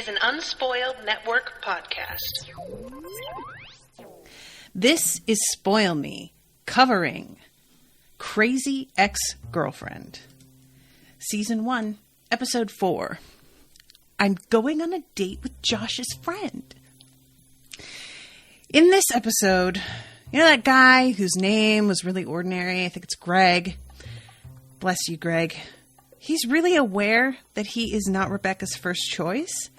an Unspoiled Network podcast. This is Spoil Me, covering Crazy Ex-Girlfriend. Season 1, Episode 4. I'm going on a date with Josh's friend. In this episode, you know that guy whose name was really ordinary? I think it's Greg. Bless you, Greg. He's really aware that he is not Rebecca's first choice,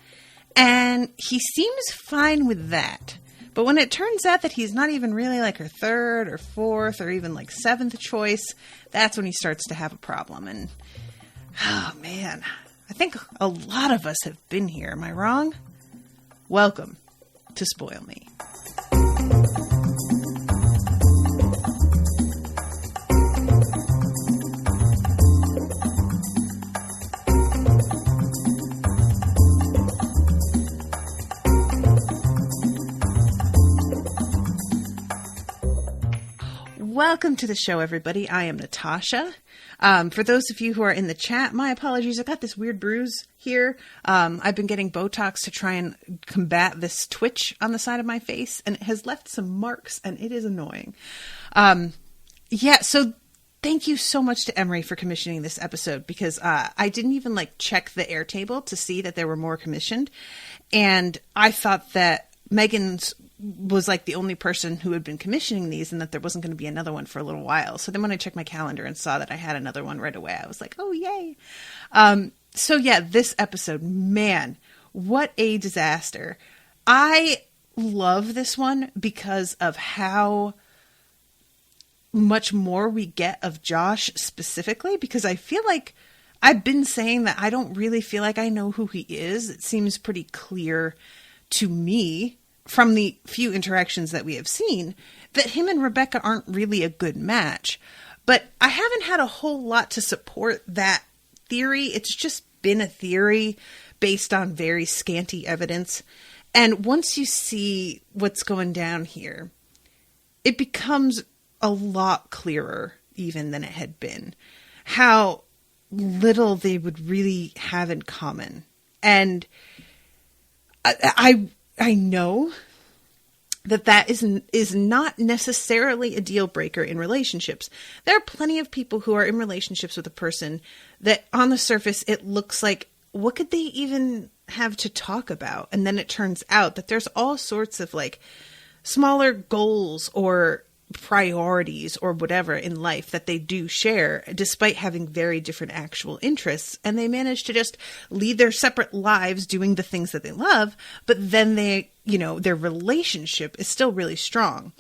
and he seems fine with that. But when it turns out that he's not even really like her third or fourth or even like seventh choice, that's when he starts to have a problem. And, oh man, I think a lot of us have been here. Am I wrong? Welcome to Spoil Me. Welcome to the show, everybody. I am Natasha. For those of you who are in the chat, my apologies. I got this weird bruise here. I've been getting Botox to try and combat this twitch on the side of my face, and it has left some marks, and it is annoying. So thank you so much to Emery for commissioning this episode, because I didn't even check the Airtable to see that there were more commissioned, and I thought that Megan's was the only person who had been commissioning these and that there wasn't going to be another one for a little while. So then when I checked my calendar and saw that I had another one right away, I was like, oh, yay. This episode, man, what a disaster. I love this one because of how much more we get of Josh specifically, because I feel like I've been saying that I don't really feel like I know who he is. It seems pretty clear to me from the few interactions that we have seen that him and Rebecca aren't really a good match. But I haven't had a whole lot to support that theory. It's just been a theory based on very scanty evidence. And once you see what's going down here, it becomes a lot clearer even than it had been, how little they would really have in common. And I know that is not necessarily a deal breaker in relationships. There are plenty of people who are in relationships with a person that on the surface, it looks like, what could they even have to talk about? And then it turns out that there's all sorts of smaller goals or priorities or whatever in life that they do share, despite having very different actual interests, and they manage to just lead their separate lives doing the things that they love, but then they, their relationship is still really strong.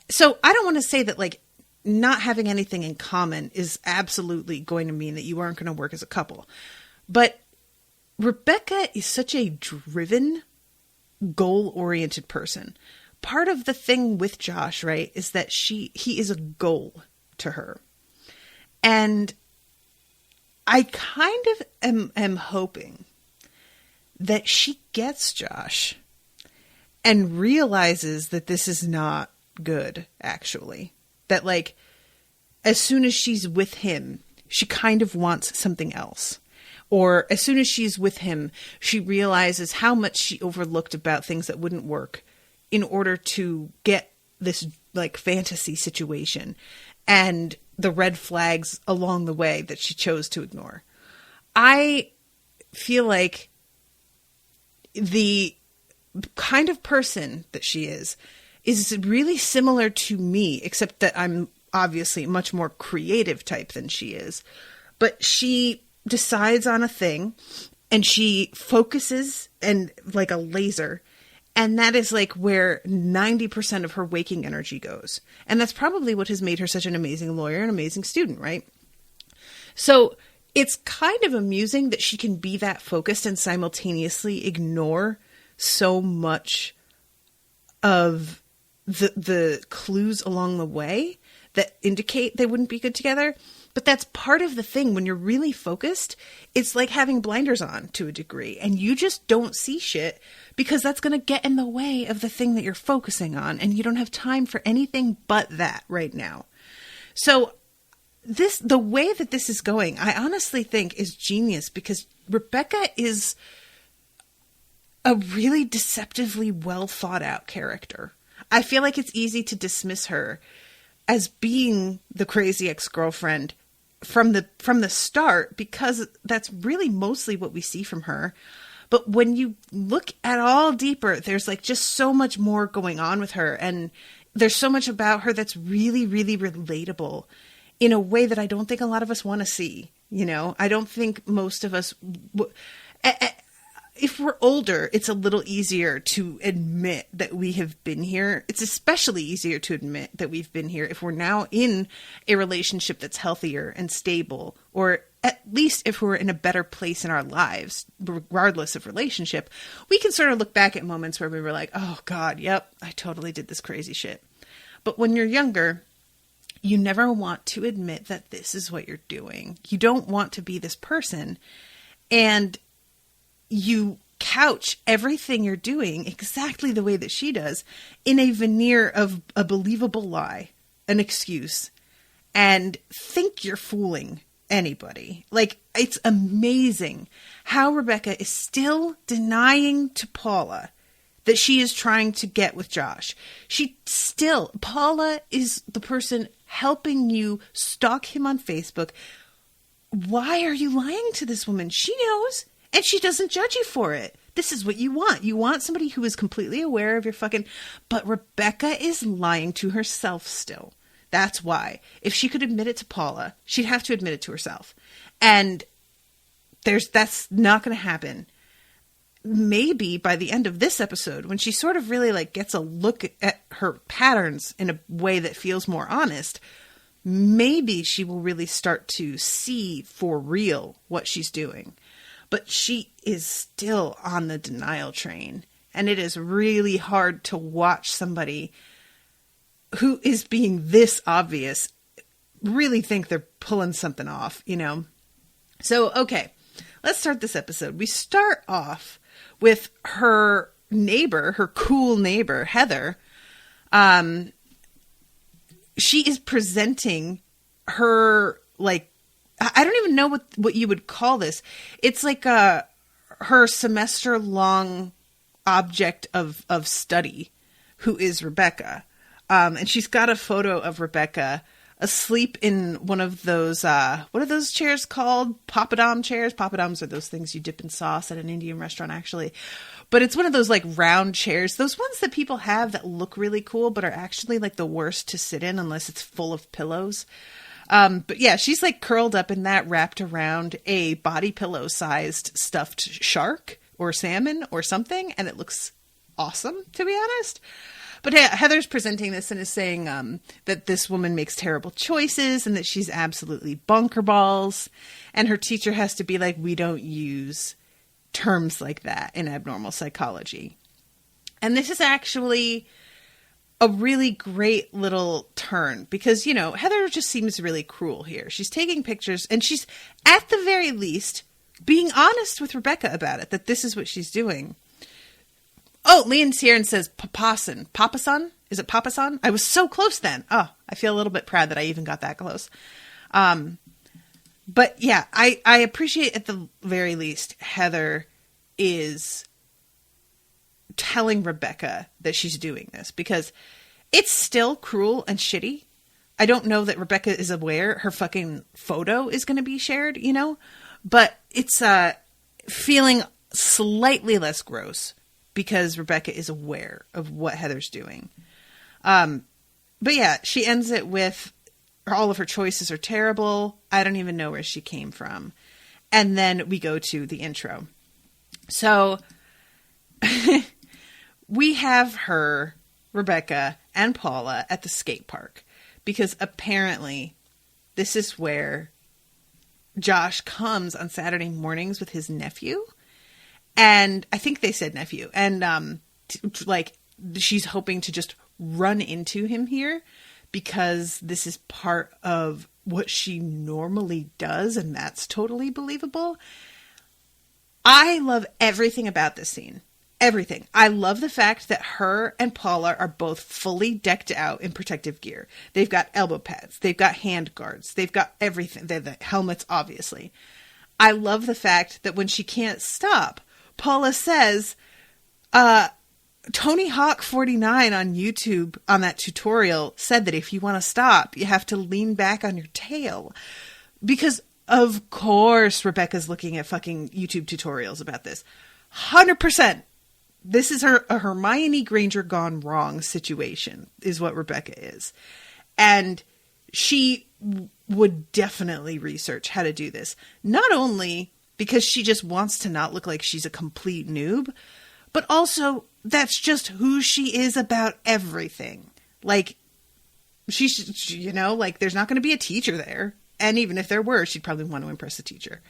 So I don't want to say that not having anything in common is absolutely going to mean that you aren't going to work as a couple, but Rebecca is such a driven, goal-oriented person. Part of the thing with Josh, right, is that he is a goal to her. And I kind of am hoping that she gets Josh and realizes that this is not good, actually. That as soon as she's with him, she kind of wants something else. Or as soon as she's with him, she realizes how much she overlooked about things that wouldn't work in order to get this fantasy situation and the red flags along the way that she chose to ignore. I feel like the kind of person that she is really similar to me, except that I'm obviously a much more creative type than she is. But she decides on a thing and she focuses and like a laser. And that is where 90% of her waking energy goes. And that's probably what has made her such an amazing lawyer and amazing student, right? So it's kind of amusing that she can be that focused and simultaneously ignore so much of the clues along the way that indicate they wouldn't be good together. But that's part of the thing. When you're really focused, it's like having blinders on to a degree, and you just don't see shit because that's going to get in the way of the thing that you're focusing on, and you don't have time for anything but that right now. So the way that this is going, I honestly think is genius, because Rebecca is a really deceptively well thought out character. I feel like it's easy to dismiss her as being the crazy ex-girlfriend from the start, because that's really mostly what we see from her. But when you look at all deeper, there's like just so much more going on with her. And there's so much about her that's really, really relatable in a way that I don't think a lot of us want to see. You know, I don't think most of us, if we're older, it's a little easier to admit that we have been here. It's especially easier to admit that we've been here if we're now in a relationship that's healthier and stable, or at least if we're in a better place in our lives, regardless of relationship. We can sort of look back at moments where we were like, oh God, yep, I totally did this crazy shit. But when you're younger, you never want to admit that this is what you're doing. You don't want to be this person. And you couch everything you're doing exactly the way that she does in a veneer of a believable lie, an excuse, and think you're fooling anybody. Like, it's amazing how Rebecca is still denying to Paula that she is trying to get with Josh. Paula is the person helping you stalk him on Facebook. Why are you lying to this woman? She knows. And she doesn't judge you for it. This is what you want. You want somebody who is completely aware of your fucking... But Rebecca is lying to herself still. That's why. If she could admit it to Paula, she'd have to admit it to herself. And that's not going to happen. Maybe by the end of this episode, when she sort of really like gets a look at her patterns in a way that feels more honest, maybe she will really start to see for real what she's doing. But she is still on the denial train. And it is really hard to watch somebody who is being this obvious really think they're pulling something off, you know? So, okay, let's start this episode. We start off with her neighbor, her cool neighbor, Heather. She is presenting her, like, I don't even know what you would call this. It's like her semester-long object of study, who is Rebecca. And she's got a photo of Rebecca asleep in one of those, what are those chairs called? Papadom chairs? Papadoms are those things you dip in sauce at an Indian restaurant, actually. But it's one of those like round chairs. Those ones that people have that look really cool, but are actually like the worst to sit in unless it's full of pillows. But yeah, she's like curled up in that, wrapped around a body pillow sized stuffed shark or salmon or something. And it looks awesome, to be honest. But Heather's presenting this and is saying that this woman makes terrible choices and that she's absolutely bunkerballs. And her teacher has to be like, we don't use terms like that in abnormal psychology. And this is actually a really great little turn because, you know, Heather just seems really cruel here. She's taking pictures and she's, at the very least, being honest with Rebecca about it, that this is what she's doing. Oh, Leon's here and says Papasan. Papasan? Is it Papasan? I was so close then. Oh, I feel a little bit proud that I even got that close. But yeah, I appreciate at the very least Heather is telling Rebecca that she's doing this because it's still cruel and shitty. I don't know that Rebecca is aware her fucking photo is going to be shared, you know, but it's feeling slightly less gross because Rebecca is aware of what Heather's doing. But yeah, she ends it with all of her choices are terrible. I don't even know where she came from. And then we go to the intro. So we have her, Rebecca, and Paula at the skate park because apparently this is where Josh comes on Saturday mornings with his nephew. And I think they said nephew. And like she's hoping to just run into him here because this is part of what she normally does. And that's totally believable. I love everything about this scene. Everything. I love the fact that her and Paula are both fully decked out in protective gear. They've got elbow pads. They've got hand guards. They've got everything. They're the helmets, obviously. I love the fact that when she can't stop, Paula says, Tony Hawk 49 on YouTube on that tutorial said that if you want to stop, you have to lean back on your tail. Because of course Rebecca's looking at fucking YouTube tutorials about this. 100%. This is a Hermione Granger gone wrong situation is what Rebecca is. And she would definitely research how to do this. Not only because she just wants to not look like she's a complete noob, but also that's just who she is about everything. Like, she's, you know, like there's not going to be a teacher there. And even if there were, she'd probably want to impress the teacher.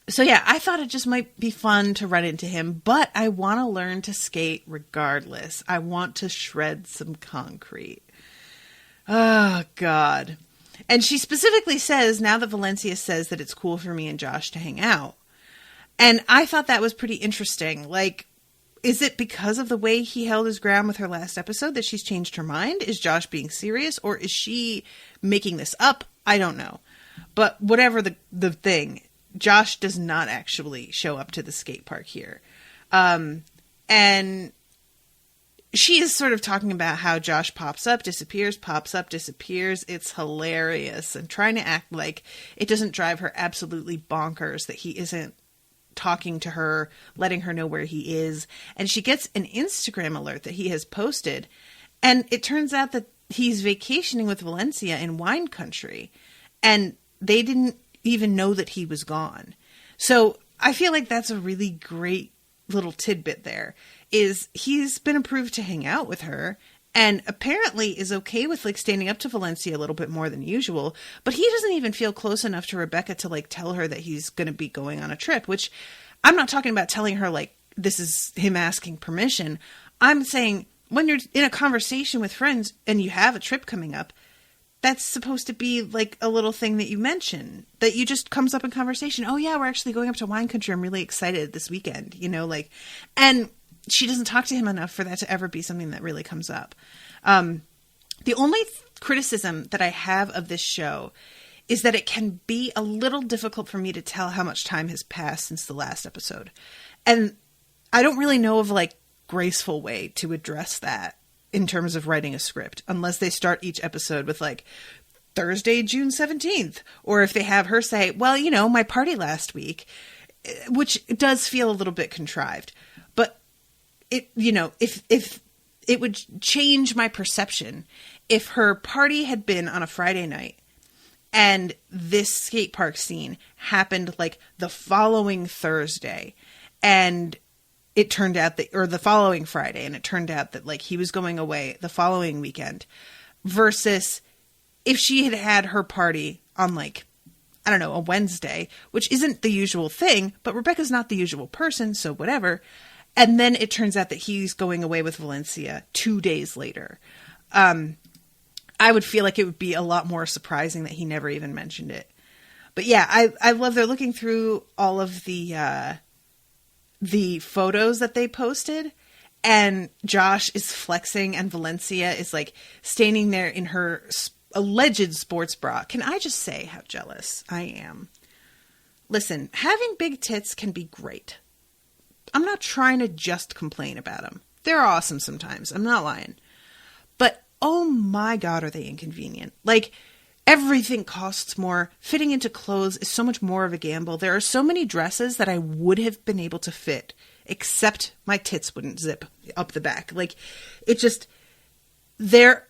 So yeah, I thought it just might be fun to run into him, but I want to learn to skate regardless. I want to shred some concrete. Oh, God. And she specifically says, now that Valencia says that it's cool for me and Josh to hang out. And I thought that was pretty interesting. Like, is it because of the way he held his ground with her last episode that she's changed her mind? Is Josh being serious, or is she making this up? I don't know. But whatever the thing, Josh does not actually show up to the skate park here. And she is sort of talking about how Josh pops up, disappears. It's hilarious. And trying to act like it doesn't drive her absolutely bonkers that he isn't talking to her, letting her know where he is. And she gets an Instagram alert that he has posted. And it turns out that he's vacationing with Valencia in wine country. And they didn't even know that he was gone. So I feel like that's a really great little tidbit there, is he's been approved to hang out with her and apparently is okay with like standing up to Valencia a little bit more than usual, but he doesn't even feel close enough to Rebecca to like tell her that he's going to be going on a trip, which I'm not talking about telling her like this is him asking permission. I'm saying when you're in a conversation with friends and you have a trip coming up, that's supposed to be like a little thing that you mention, that you just comes up in conversation. Oh yeah, we're actually going up to wine country. I'm really excited this weekend, you know, like, and she doesn't talk to him enough for that to ever be something that really comes up. The only criticism that I have of this show is that it can be a little difficult for me to tell how much time has passed since the last episode. And I don't really know of like graceful way to address that in terms of writing a script, unless they start each episode with like Thursday, June 17th, or if they have her say, well, you know, my party last week, which does feel a little bit contrived, but it, you know, if it would change my perception if her party had been on a Friday night and this skate park scene happened like the following Thursday, and it turned out that, or the following Friday, and it turned out that like he was going away the following weekend, versus if she had had her party on like, I don't know, a Wednesday, which isn't the usual thing, but Rebecca's not the usual person, so whatever. And then it turns out that he's going away with Valencia 2 days later. I would feel like it would be a lot more surprising that he never even mentioned it. But yeah, I love they're looking through all of the photos that they posted, and Josh is flexing and Valencia is like standing there in her alleged sports bra. Can I just say how jealous I am? Listen, having big tits can be great. I'm not trying to just complain about them. They're awesome sometimes. I'm not lying. But oh my God, are they inconvenient? Like, everything costs more. Fitting into clothes is so much more of a gamble. There are so many dresses that I would have been able to fit, except my tits wouldn't zip up the back. Like, it just, the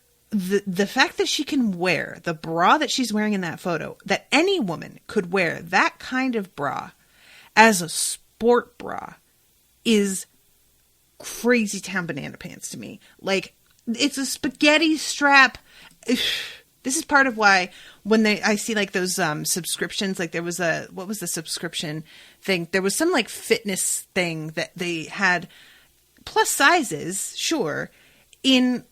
fact that she can wear the bra that she's wearing in that photo, that any woman could wear that kind of bra as a sport bra, is crazy town banana pants to me. Like, it's a spaghetti strap. This is part of why when I see like those subscriptions, like there was what was the subscription thing? There was some like fitness thing that they had plus sizes, sure, in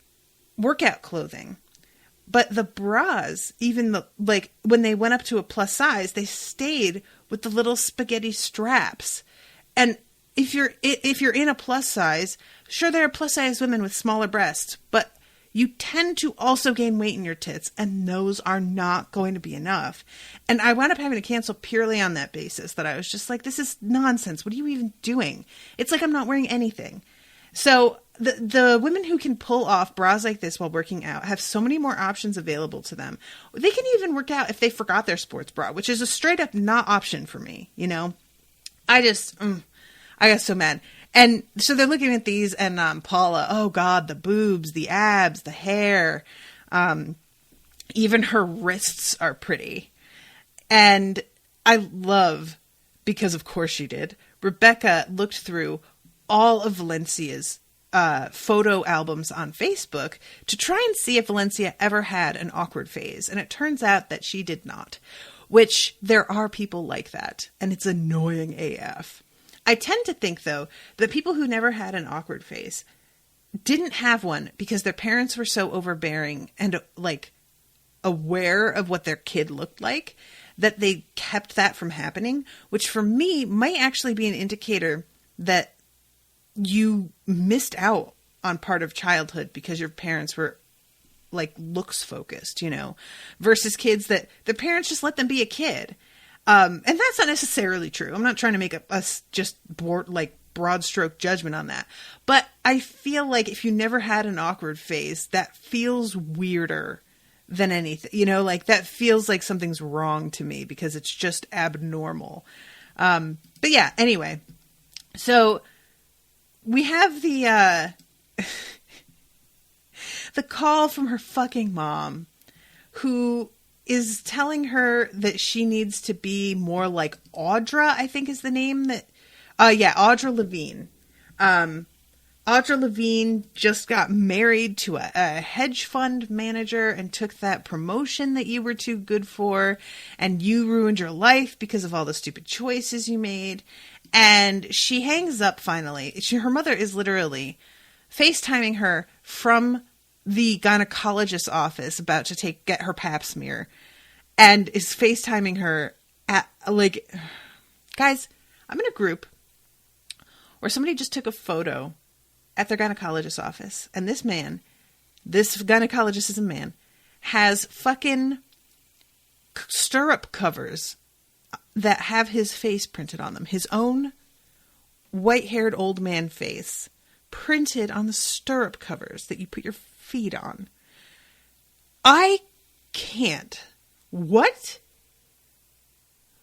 workout clothing. But the bras, even like when they went up to a plus size, they stayed with the little spaghetti straps. And if you're in a plus size, sure, there are plus size women with smaller breasts, but you tend to also gain weight in your tits, and those are not going to be enough. And I wound up having to cancel purely on that basis, that I was just like, this is nonsense. What are you even doing? It's like I'm not wearing anything. So the women who can pull off bras like this while working out have so many more options available to them. They can even work out if they forgot their sports bra, which is a straight up not option for me, you know? I got so mad. And so they're looking at these, and Paula, oh God, the boobs, the abs, the hair, even her wrists are pretty. And I love, because of course she did, Rebecca looked through all of Valencia's photo albums on Facebook to try and see if Valencia ever had an awkward phase. And it turns out that she did not, which there are people like that. And it's annoying AF. I tend to think, though, that people who never had an awkward phase didn't have one because their parents were so overbearing and, like, aware of what their kid looked like that they kept that from happening, which for me might actually be an indicator that you missed out on part of childhood because your parents were, like, looks focused, you know, versus kids that their parents just let them be a kid. And that's not necessarily true. I'm not trying to make a just broad stroke judgment on that. But I feel like if you never had an awkward phase, that feels weirder than anything, you know, like that feels like something's wrong to me because it's just abnormal. But yeah, anyway, so we have the call from her fucking mom, who is telling her that she needs to be more like Audra, I think is the name that, Audra Levine. Audra Levine just got married to a hedge fund manager and took that promotion that you were too good for, and you ruined your life because of all the stupid choices you made. And she hangs up finally. Her mother is literally FaceTiming her from the gynecologist's office about to get her pap smear, and is FaceTiming her at, like, guys, I'm in a group where somebody just took a photo at their gynecologist's office, and this gynecologist is a man, has fucking stirrup covers that have his face printed on them, his own white-haired old man face printed on the stirrup covers that you put your feet on. I can't. What?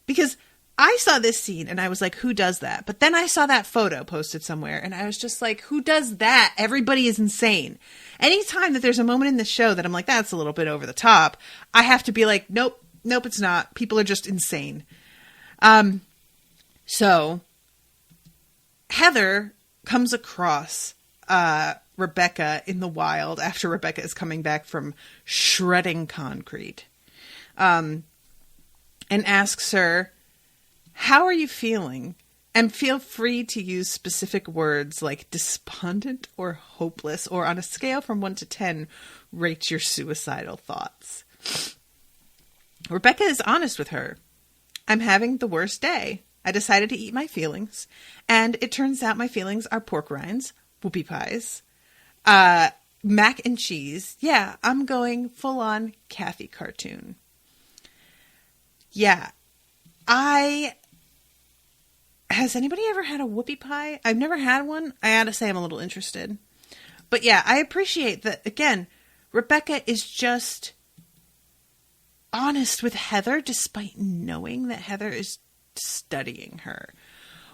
Because I saw this scene and I was like, who does that? But then I saw that photo posted somewhere and I was just like, who does that? Everybody is insane. Anytime that there's a moment in the show that I'm like, that's a little bit over the top, I have to be like, nope, it's not. People are just insane. So Heather comes across Rebecca in the wild after Rebecca is coming back from shredding concrete, and asks her, how are you feeling? And feel free to use specific words like despondent or hopeless, or on a scale from 1 to 10, rate your suicidal thoughts. Rebecca is honest with her. I'm having the worst day. I decided to eat my feelings, and it turns out my feelings are pork rinds, whoopie pies, mac and cheese. Yeah, I'm going full on Kathy cartoon. Yeah. Has anybody ever had a whoopie pie? I've never had one. I gotta say I'm a little interested. But yeah, I appreciate that, again, Rebecca is just honest with Heather despite knowing that Heather is studying her.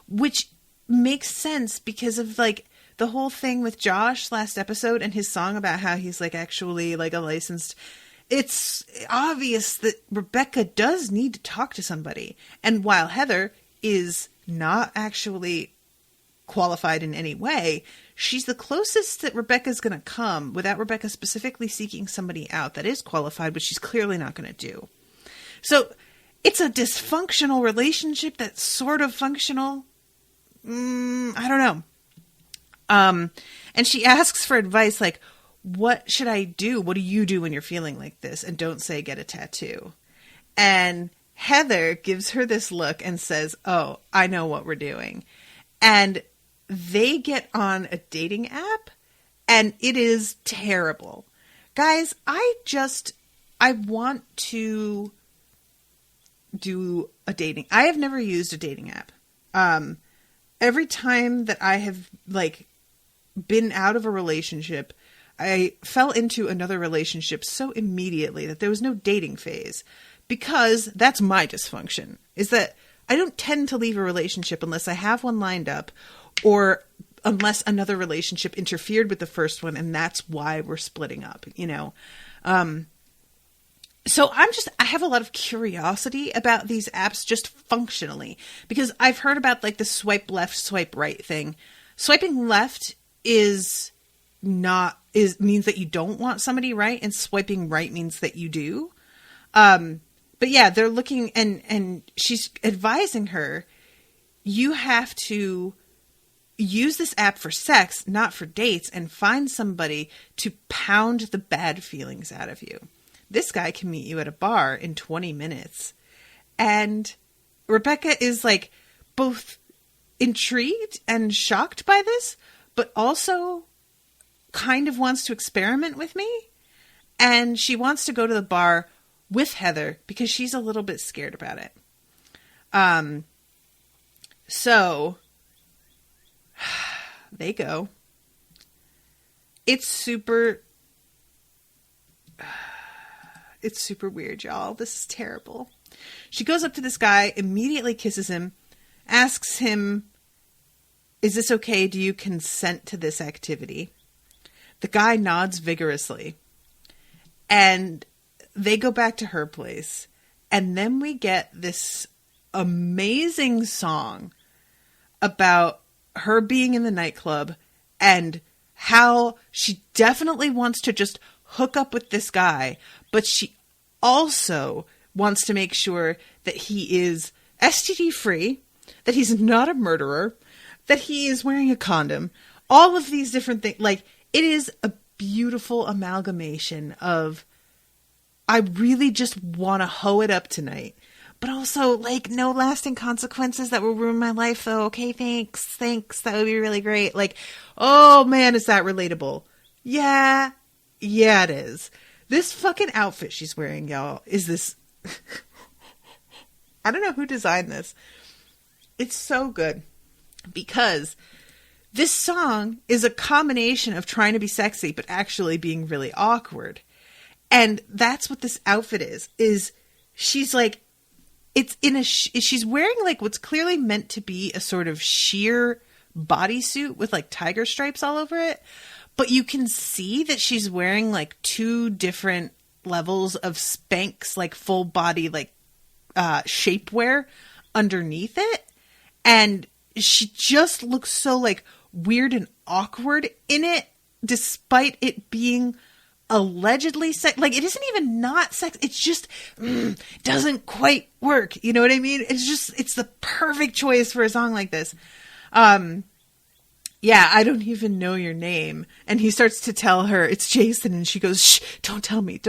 Which makes sense because of, like, the whole thing with Josh last episode and his song about how he's, like, actually, like, a licensed... It's obvious that Rebecca does need to talk to somebody. And while Heather is not actually qualified in any way, she's the closest that Rebecca's going to come without Rebecca specifically seeking somebody out that is qualified, which she's clearly not going to do. So it's a dysfunctional relationship that's sort of functional. I don't know. And she asks for advice like, what should I do? What do you do when you're feeling like this? And don't say get a tattoo. And Heather gives her this look and says, oh, I know what we're doing. And they get on a dating app and it is terrible. Guys, I want to do a dating. I have never used a dating app. Every time that I have like been out of a relationship, I fell into another relationship so immediately that there was no dating phase, because that's my dysfunction, is that I don't tend to leave a relationship unless I have one lined up, or unless another relationship interfered with the first one, and that's why we're splitting up, you know? So I have a lot of curiosity about these apps just functionally, because I've heard about like the swipe left, swipe right thing. Swiping left means that you don't want somebody, right? And swiping right means that you do. But yeah, they're looking, and she's advising her, you have to use this app for sex, not for dates, and find somebody to pound the bad feelings out of you. This guy can meet you at a bar in 20 minutes. And Rebecca is like both intrigued and shocked by this, but also kind of wants to experiment with me. And she wants to go to the bar with Heather because she's a little bit scared about it. So they go. It's super weird, y'all. This is terrible. She goes up to this guy, immediately kisses him, asks him, is this okay? Do you consent to this activity? The guy nods vigorously. And they go back to her place. And then we get this amazing song about her being in the nightclub and how she definitely wants to just hook up with this guy, but she also wants to make sure that he is STD free, that he's not a murderer, that he is wearing a condom, all of these different things. Like, it is a beautiful amalgamation of, I really just want to hoe it up tonight, but also like no lasting consequences that will ruin my life though. Okay, thanks. That would be really great. Like, oh man, is that relatable? Yeah, it is. This fucking outfit she's wearing, y'all, is this... I don't know who designed this. It's so good. Because this song is a combination of trying to be sexy, but actually being really awkward. And that's what this outfit is she's like, she's wearing like what's clearly meant to be a sort of sheer bodysuit with like tiger stripes all over it. But you can see that she's wearing like two different levels of Spanx, like full body, like shapewear underneath it. And she just looks so like weird and awkward in it, despite it being allegedly sex. Like, it isn't even not sex. It's just doesn't quite work. You know what I mean? It's the perfect choice for a song like this. Yeah, I don't even know your name. And he starts to tell her it's Jason, and she goes, shh, don't tell me.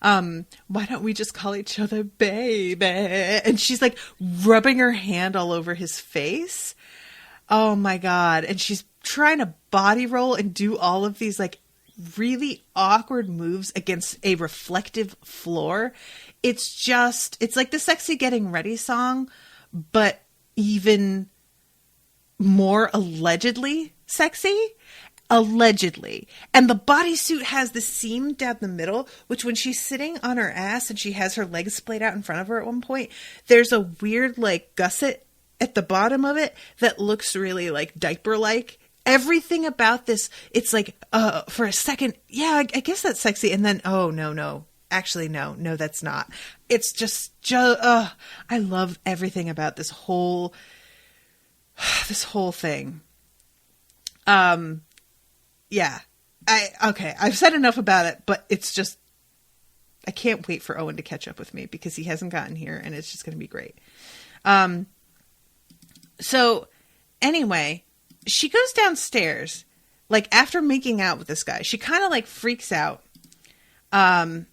Why don't we just call each other baby? And she's like rubbing her hand all over his face. Oh my God. And she's trying to body roll and do all of these like really awkward moves against a reflective floor. It's like the sexy getting ready song, but even more allegedly sexy. Allegedly. And the bodysuit has the seam down the middle, which when she's sitting on her ass and she has her legs splayed out in front of her at one point, there's a weird like gusset at the bottom of it that looks really like diaper-like. Everything about this, it's like, for a second, yeah, I guess that's sexy. And then, oh, no. Actually, no, that's not. It's just, I love everything about this whole thing. Yeah, I've said enough about it, but it's just, I can't wait for Owen to catch up with me because he hasn't gotten here and it's just going to be great. So anyway, she goes downstairs, like after making out with this guy, she kind of like freaks out. And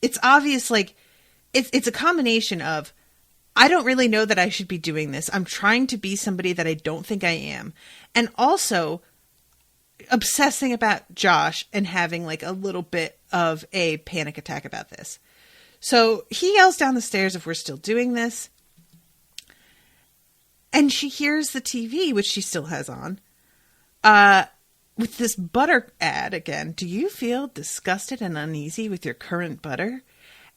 it's obvious, like it's a combination of, I don't really know that I should be doing this. I'm trying to be somebody that I don't think I am. And also, obsessing about Josh and having like a little bit of a panic attack about this. So he yells down the stairs if we're still doing this. And she hears the TV, which she still has on, with this butter ad again. Do you feel disgusted and uneasy with your current butter?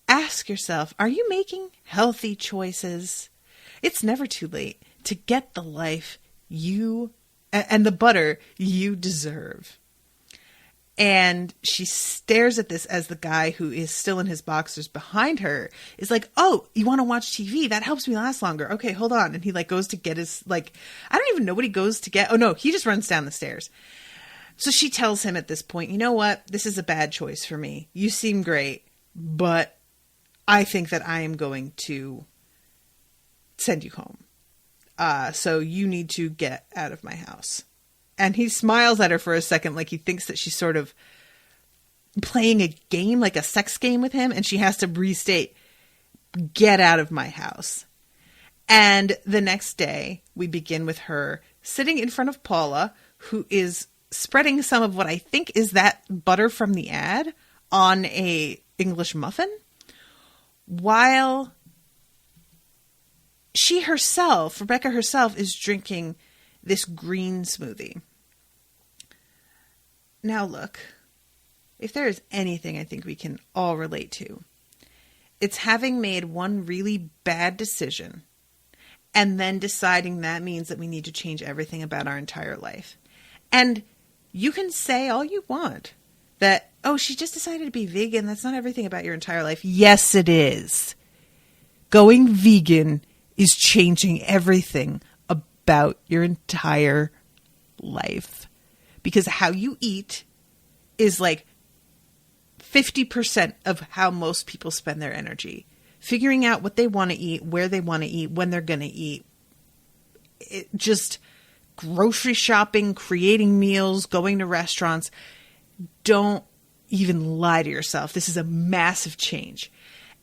Ask yourself, are you making healthy choices? It's never too late to get the life you and the butter you deserve. And she stares at this as the guy who is still in his boxers behind her is like, oh, you want to watch TV? That helps me last longer. Okay, hold on. And he like goes to get his, like, I don't even know what he goes to get. Oh no, he just runs down the stairs. So she tells him at this point, you know what? This is a bad choice for me. You seem great, but I think that I am going to send you home. So you need to get out of my house. And he smiles at her for a second, like he thinks that she's sort of playing a game, like a sex game with him. And she has to restate, get out of my house. And the next day, we begin with her sitting in front of Paula, who is spreading some of what I think is that butter from the ad on a English muffin, while she herself, Rebecca herself, is drinking this green smoothie. Now look, if there is anything I think we can all relate to, it's having made one really bad decision and then deciding that means that we need to change everything about our entire life. And you can say all you want that, oh, she just decided to be vegan. That's not everything about your entire life. Yes, it is. Going vegan is changing everything about your entire life, because how you eat is like 50% of how most people spend their energy. Figuring out what they want to eat, where they want to eat, when they're going to eat. Just grocery shopping, creating meals, going to restaurants. Don't even lie to yourself. This is a massive change.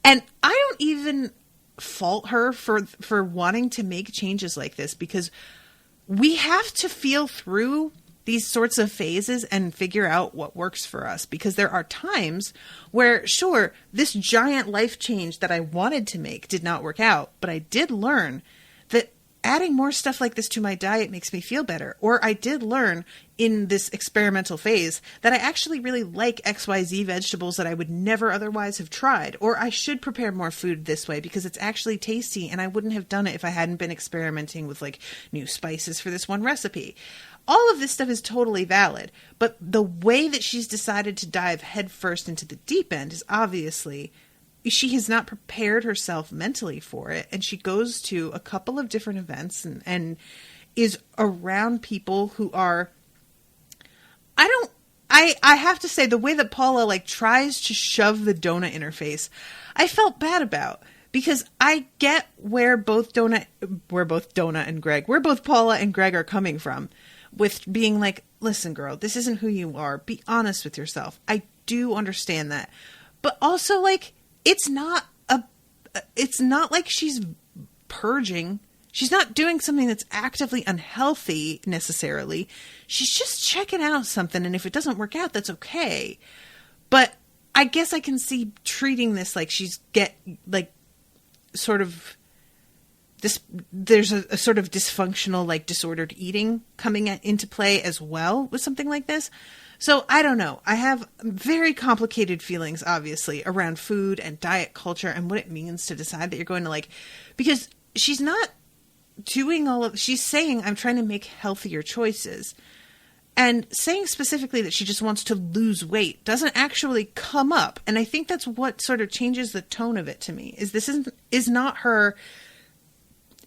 And I don't even fault her for wanting to make changes like this, because we have to feel through these sorts of phases and figure out what works for us, because there are times where, sure, this giant life change that I wanted to make did not work out, but I did learn that adding more stuff like this to my diet makes me feel better. Or I did learn in this experimental phase that I actually really like XYZ vegetables that I would never otherwise have tried. Or I should prepare more food this way because it's actually tasty and I wouldn't have done it if I hadn't been experimenting with like new spices for this one recipe. All of this stuff is totally valid, but the way that she's decided to dive headfirst into the deep end is obviously she has not prepared herself mentally for it. And she goes to a couple of different events and is around people who are, I have to say, the way that Paula like tries to shove the donut in her face, I felt bad about, because I get where both Paula and Greg are coming from with being like, listen, girl, this isn't who you are. Be honest with yourself. I do understand that. But also, like, it's not like she's purging. She's not doing something that's actively unhealthy necessarily. She's just checking out something, and if it doesn't work out, that's okay. But I guess I can see treating this like she's there's a sort of dysfunctional, like disordered eating coming into play as well with something like this. So I don't know. I have very complicated feelings, obviously, around food and diet culture and what it means to decide that you're going to like, because she's not doing she's saying, I'm trying to make healthier choices. And saying specifically that she just wants to lose weight doesn't actually come up. And I think that's what sort of changes the tone of it to me, is this is not her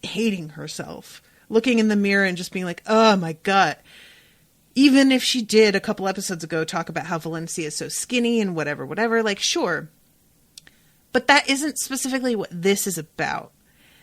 hating herself, looking in the mirror and just being like, oh my gut. Even if she did a couple episodes ago talk about how Valencia is so skinny and whatever, like, sure. But that isn't specifically what this is about.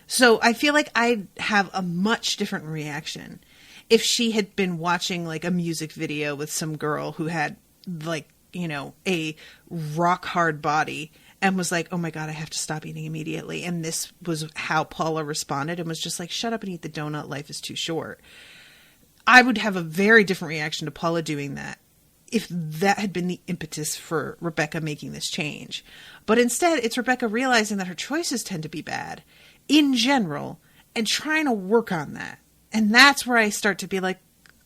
So I feel like I'd have a much different reaction if she had been watching like a music video with some girl who had like, you know, a rock hard body and was like, oh my God, I have to stop eating immediately. And this was how Paula responded and was just like, shut up and eat the donut. Life is too short. I would have a very different reaction to Paula doing that if that had been the impetus for Rebecca making this change. But instead, it's Rebecca realizing that her choices tend to be bad in general and trying to work on that. And that's where I start to be like,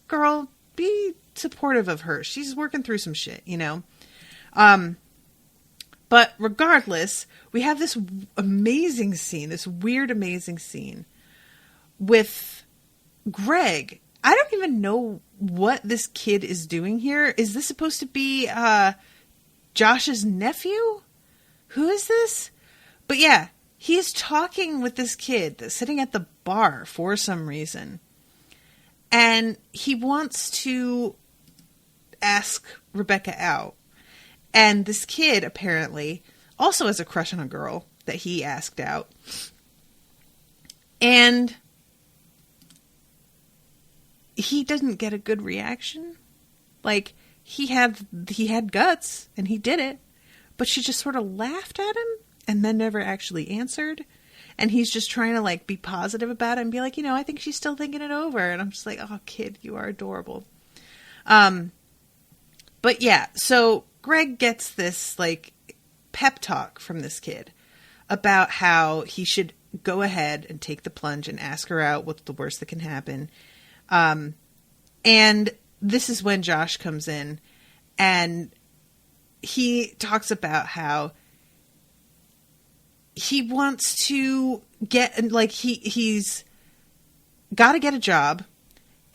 girl, be supportive of her. She's working through some shit, you know? But regardless, we have this amazing scene, this weird, amazing scene with Greg. I don't even know what this kid is doing here. Is this supposed to be Josh's nephew? Who is this? But yeah, he is talking with this kid that's sitting at the bar for some reason. And he wants to ask Rebecca out. And this kid, apparently, also has a crush on a girl that he asked out. And he doesn't get a good reaction. Like, he had guts, and he did it. But she just sort of laughed at him, and then never actually answered. And he's just trying to, like, be positive about it and be like, you know, I think she's still thinking it over. And I'm just like, oh, kid, you are adorable. But yeah, so Greg gets this, like, pep talk from this kid about how he should go ahead and take the plunge and ask her out. What's the worst that can happen? And this is when Josh comes in, and he talks about how he wants to get, like, he's got to get a job.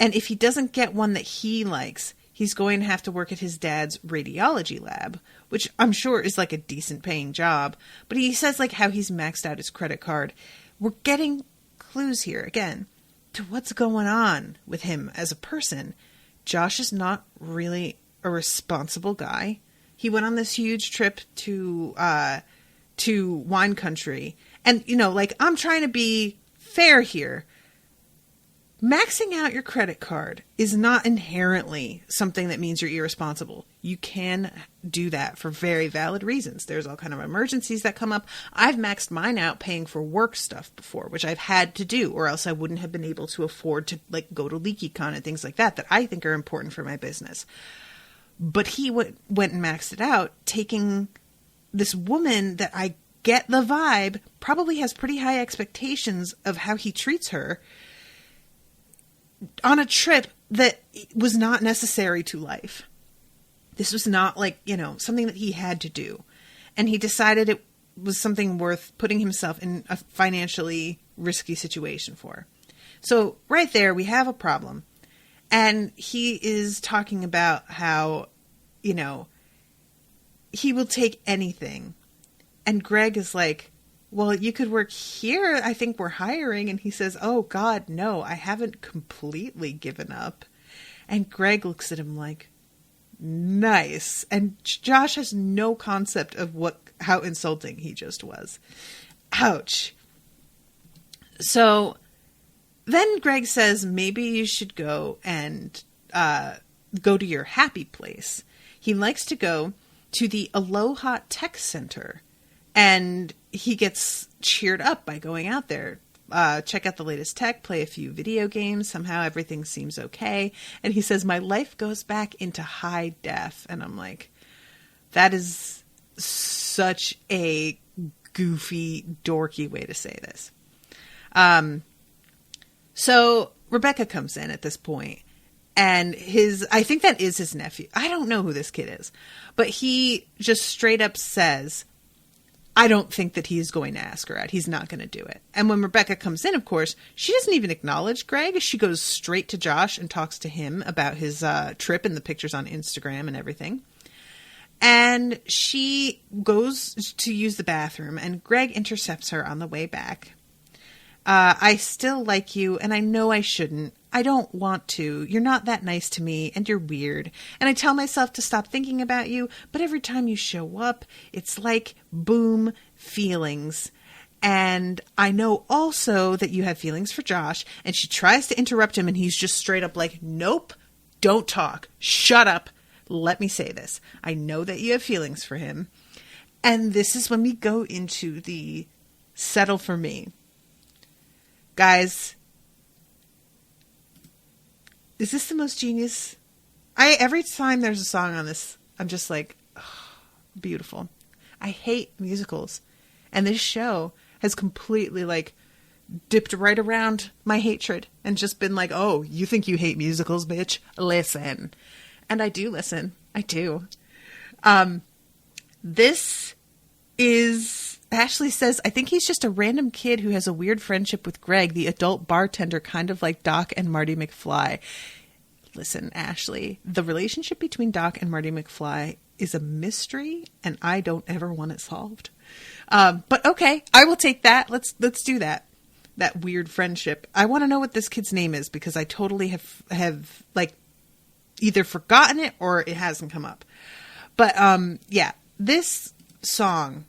And if he doesn't get one that he likes, he's going to have to work at his dad's radiology lab, which I'm sure is like a decent paying job. But he says, like, how he's maxed out his credit card. We're getting clues here again to what's going on with him as a person. Josh is not really a responsible guy. He went on this huge trip to wine country. And, you know, like, I'm trying to be fair here. Maxing out your credit card is not inherently something that means you're irresponsible. You can do that for very valid reasons. There's all kind of emergencies that come up. I've maxed mine out paying for work stuff before, which I've had to do, or else I wouldn't have been able to afford to, like, go to LeakyCon and things like that I think are important for my business. But he went and maxed it out, taking this woman that I get the vibe probably has pretty high expectations of how he treats her, on a trip that was not necessary to life. This was not, like, you know, something that he had to do. And he decided it was something worth putting himself in a financially risky situation for. So right there, we have a problem. And he is talking about how, you know, he will take anything. And Greg is like, well, you could work here. I think we're hiring. And he says, oh, God, no, I haven't completely given up. And Greg looks at him like, nice. And Josh has no concept of how insulting he just was. Ouch. So then Greg says, maybe you should go and go to your happy place. He likes to go to the Aloha Tech Center. And he gets cheered up by going out there. Check out the latest tech, play a few video games. Somehow everything seems okay. And he says, my life goes back into high def. And I'm like, that is such a goofy, dorky way to say this. So Rebecca comes in at this point. And I think that is his nephew. I don't know who this kid is. But he just straight up says, I don't think that he's going to ask her out. He's not going to do it. And when Rebecca comes in, of course, she doesn't even acknowledge Greg. She goes straight to Josh and talks to him about his trip and the pictures on Instagram and everything. And she goes to use the bathroom, and Greg intercepts her on the way back. I still like you, and I know I shouldn't. I don't want to. You're not that nice to me, and you're weird. And I tell myself to stop thinking about you, but every time you show up, it's like, boom, feelings. And I know also that you have feelings for Josh. And she tries to interrupt him, and he's just straight up like, nope, don't talk. Shut up. Let me say this. I know that you have feelings for him. And this is when we go into the settle for me. Guys, is this the most genius? Every time there's a song on this, I'm just like, oh, beautiful. I hate musicals. And this show has completely like dipped right around my hatred and just been like, oh, you think you hate musicals, bitch? Listen. And I do listen. I do. This is, Ashley says, I think he's just a random kid who has a weird friendship with Greg, the adult bartender, kind of like Doc and Marty McFly. Listen, Ashley, the relationship between Doc and Marty McFly is a mystery, and I don't ever want it solved. But okay, I will take that. Let's do that. That weird friendship. I want to know what this kid's name is because I totally have like either forgotten it or it hasn't come up. But yeah, this song.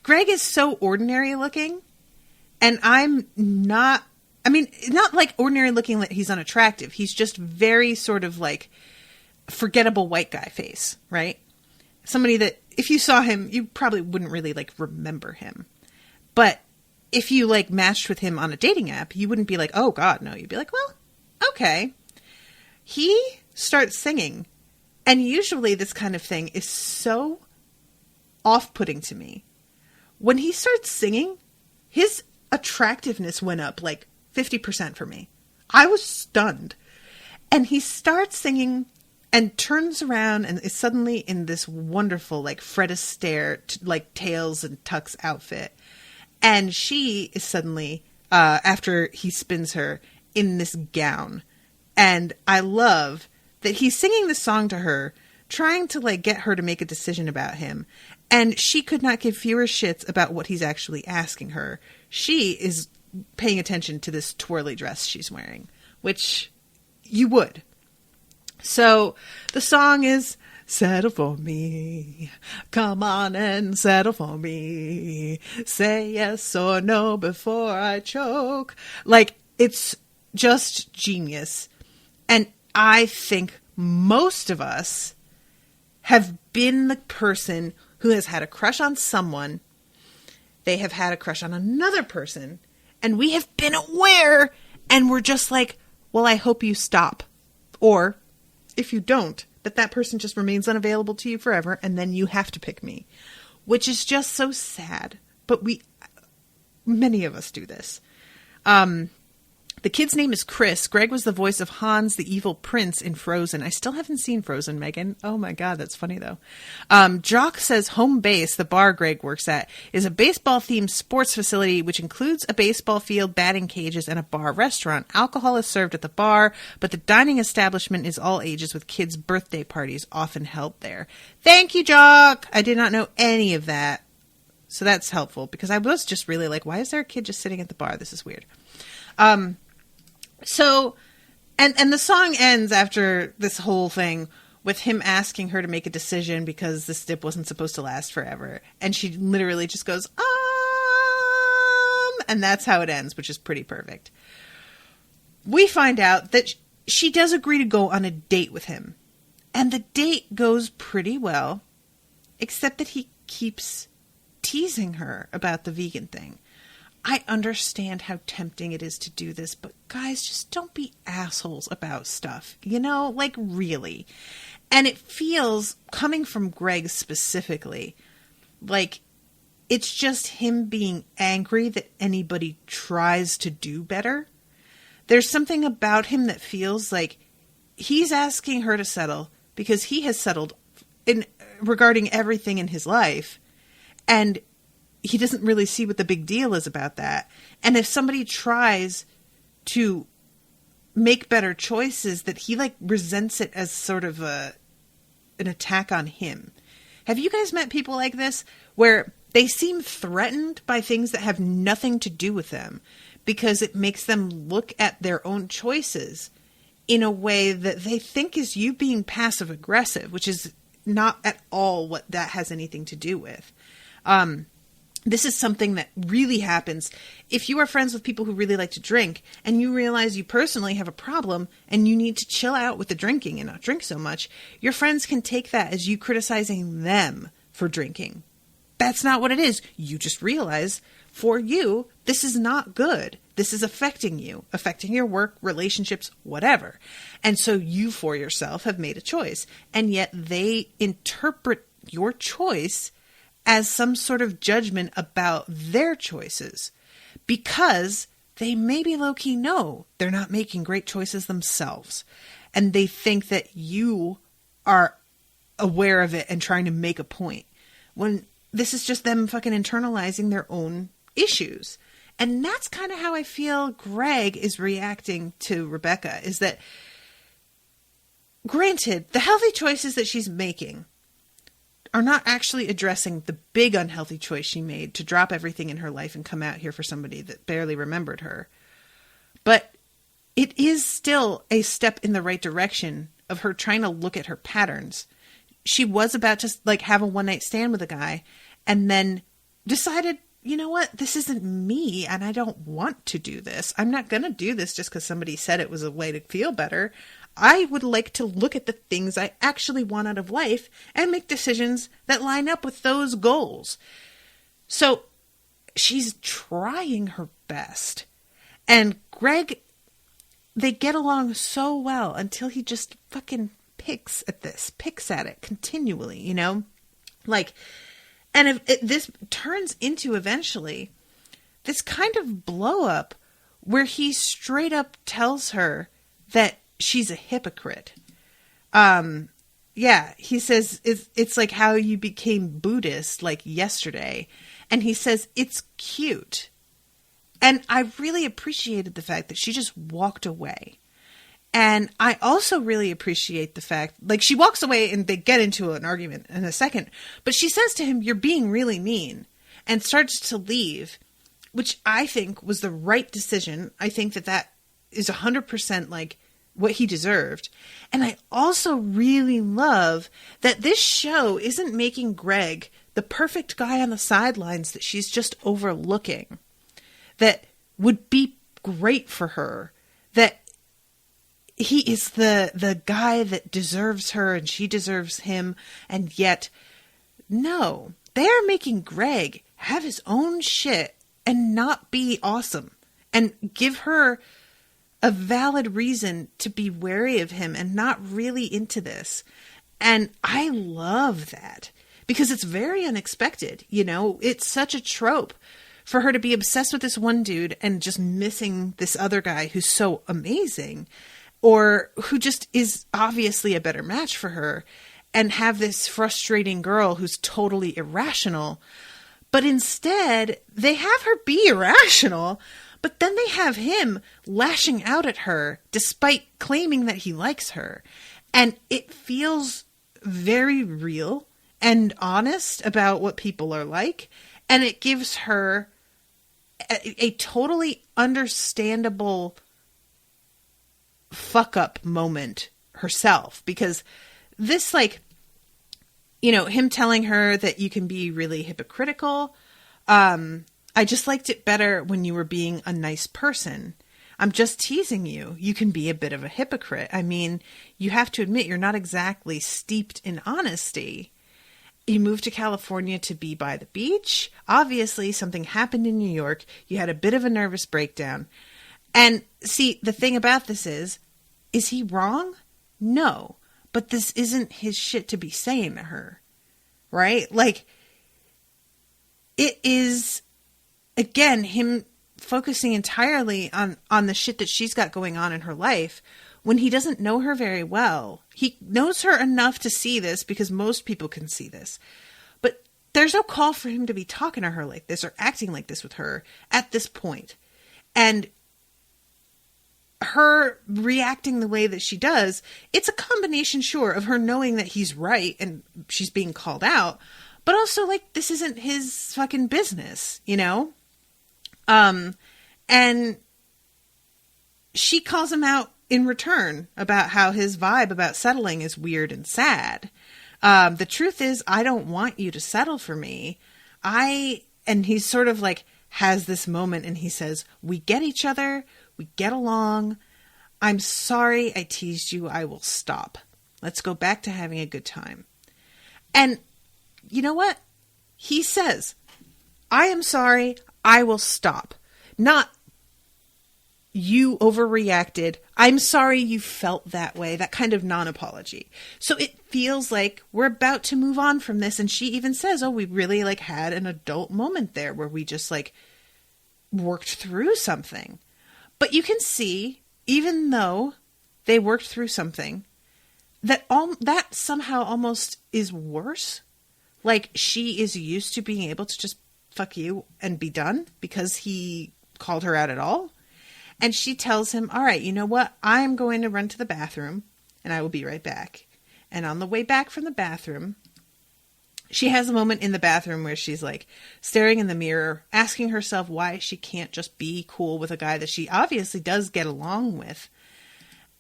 Greg is so ordinary looking, and I'm not. I mean, not like ordinary looking that he's unattractive. He's just very sort of like forgettable white guy face, right? Somebody that if you saw him, you probably wouldn't really like remember him. But if you like matched with him on a dating app, you wouldn't be like, oh God, no. You'd be like, well, okay. He starts singing. And usually this kind of thing is so off-putting to me. When he starts singing, his attractiveness went up like 50% for me. I was stunned. And he starts singing and turns around and is suddenly in this wonderful, like, Fred Astaire, like, tails and tux outfit. And she is suddenly, after he spins her, in this gown. And I love that he's singing this song to her, trying to, like, get her to make a decision about him. And she could not give fewer shits about what he's actually asking her. She is paying attention to this twirly dress she's wearing, which you would. So the song is settle for me. Come on and settle for me. Say yes or no before I choke. Like, it's just genius. And I think most of us have been the person who has had a crush on someone. They have had a crush on another person. And we have been aware, and we're just like, well, I hope you stop. Or, if you don't, that person just remains unavailable to you forever, and then you have to pick me. Which is just so sad. But many of us do this. The kid's name is Chris. Greg was the voice of Hans, the evil prince in Frozen. I still haven't seen Frozen, Megan. Oh my God, that's funny though. Jock says home base, the bar Greg works at, is a baseball-themed sports facility which includes a baseball field, batting cages, and a bar restaurant. Alcohol is served at the bar, but the dining establishment is all ages with kids' birthday parties often held there. Thank you, Jock! I did not know any of that. So that's helpful because I was just really like, why is there a kid just sitting at the bar? This is weird. So, and the song ends after this whole thing with him asking her to make a decision because this dip wasn't supposed to last forever. And she literally just goes, and that's how it ends, which is pretty perfect. We find out that she does agree to go on a date with him. And the date goes pretty well, except that he keeps teasing her about the vegan thing. I understand how tempting it is to do this, but guys, just don't be assholes about stuff, you know, like really. And it feels, coming from Greg specifically, like it's just him being angry that anybody tries to do better. There's something about him that feels like he's asking her to settle because he has settled regarding everything in his life. And he doesn't really see what the big deal is about that. And if somebody tries to make better choices, that he like resents it as sort of an attack on him. Have you guys met people like this where they seem threatened by things that have nothing to do with them because it makes them look at their own choices in a way that they think is you being passive aggressive, which is not at all what that has anything to do with. This is something that really happens if you are friends with people who really like to drink and you realize you personally have a problem and you need to chill out with the drinking and not drink so much. Your friends can take that as you criticizing them for drinking. That's not what it is. You just realize for you, this is not good. This is affecting you, affecting your work, relationships, whatever. And so you for yourself have made a choice. And yet they interpret your choice as some sort of judgment about their choices because they maybe low-key know they're not making great choices themselves. And they think that you are aware of it and trying to make a point when this is just them fucking internalizing their own issues. And that's kind of how I feel Greg is reacting to Rebecca, is that, granted, the healthy choices that she's making are not actually addressing the big unhealthy choice she made to drop everything in her life and come out here for somebody that barely remembered her. But it is still a step in the right direction of her trying to look at her patterns. She was about to like have a one-night stand with a guy and then decided, you know what, this isn't me and I don't want to do this. I'm not going to do this just because somebody said it was a way to feel better. I would like to look at the things I actually want out of life and make decisions that line up with those goals. So she's trying her best. And Greg, they get along so well until he just fucking picks at it continually, you know? Like, and if this turns into eventually this kind of blow up where he straight up tells her that she's a hypocrite. Yeah, he says it's like how you became Buddhist like yesterday. And he says it's cute. And I really appreciated the fact that she just walked away. And I also really appreciate the fact, like, she walks away and they get into an argument in a second, but she says to him, "You're being really mean," and starts to leave, which I think was the right decision. I think that is 100% like what he deserved. And I also really love that this show isn't making Greg the perfect guy on the sidelines that she's just overlooking, that would be great for her, that he is the guy that deserves her and she deserves him. And yet, no, they're making Greg have his own shit and not be awesome and give her a valid reason to be wary of him and not really into this. And I love that because it's very unexpected. You know, it's such a trope for her to be obsessed with this one dude and just missing this other guy who's so amazing, or who just is obviously a better match for her, and have this frustrating girl who's totally irrational. But instead, they have her be irrational, but then they have him lashing out at her despite claiming that he likes her. And it feels very real and honest about what people are like. And it gives her a totally understandable fuck up moment herself, because this, like, you know, him telling her that you can be really hypocritical. I just liked it better when you were being a nice person. I'm just teasing you. You can be a bit of a hypocrite. I mean, you have to admit you're not exactly steeped in honesty. You moved to California to be by the beach. Obviously, something happened in New York. You had a bit of a nervous breakdown. And see, the thing about this is he wrong? No. But this isn't his shit to be saying to her. Right? Like, it is, again, him focusing entirely on the shit that she's got going on in her life when he doesn't know her very well. He knows her enough to see this because most people can see this. But there's no call for him to be talking to her like this or acting like this with her at this point. And her reacting the way that she does, it's a combination, sure, of her knowing that he's right and she's being called out, but also, like, this isn't his fucking business, you know? And she calls him out in return about how his vibe about settling is weird and sad. The truth is, I don't want you to settle for me. And he's sort of like, has this moment and he says, we get each other. We get along. I'm sorry I teased you. I will stop. Let's go back to having a good time. And you know what? He says, I am sorry. I will stop. Not, you overreacted. I'm sorry you felt that way. That kind of non-apology. So it feels like we're about to move on from this. And she even says, oh, we really like had an adult moment there where we just like worked through something. But you can see, even though they worked through something, that somehow almost is worse. Like, she is used to being able to just fuck you and be done because he called her out at all. And she tells him, all right, you know what? I'm going to run to the bathroom and I will be right back. And on the way back from the bathroom, she has a moment in the bathroom where she's like staring in the mirror, asking herself why she can't just be cool with a guy that she obviously does get along with.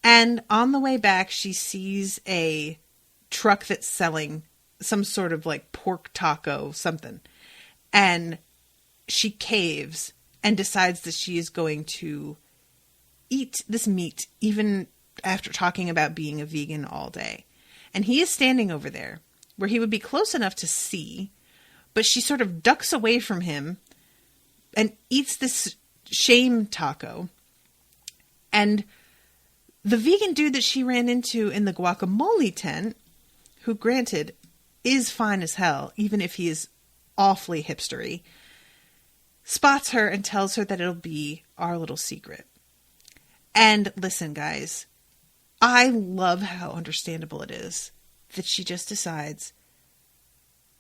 And on the way back, she sees a truck that's selling some sort of like pork taco something. And she caves and decides that she is going to eat this meat even after talking about being a vegan all day. And he is standing over there where he would be close enough to see, but she sort of ducks away from him and eats this shame taco. And the vegan dude that she ran into in the guacamole tent, who granted is fine as hell, even if he is awfully hipstery, spots her and tells her that it'll be our little secret. And listen, guys, I love how understandable it is that she just decides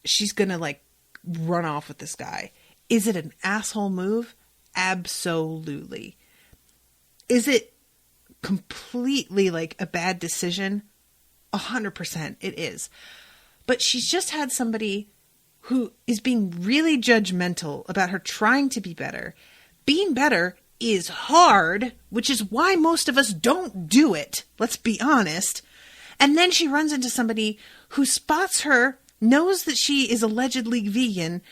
she's gonna like run off with this guy. Is it an asshole move? Absolutely. Is it completely like a bad decision? 100% it is. But she's just had somebody who is being really judgmental about her trying to be better. Being better is hard, which is why most of us don't do it. Let's be honest. And then she runs into somebody who spots her, knows that she is allegedly vegan,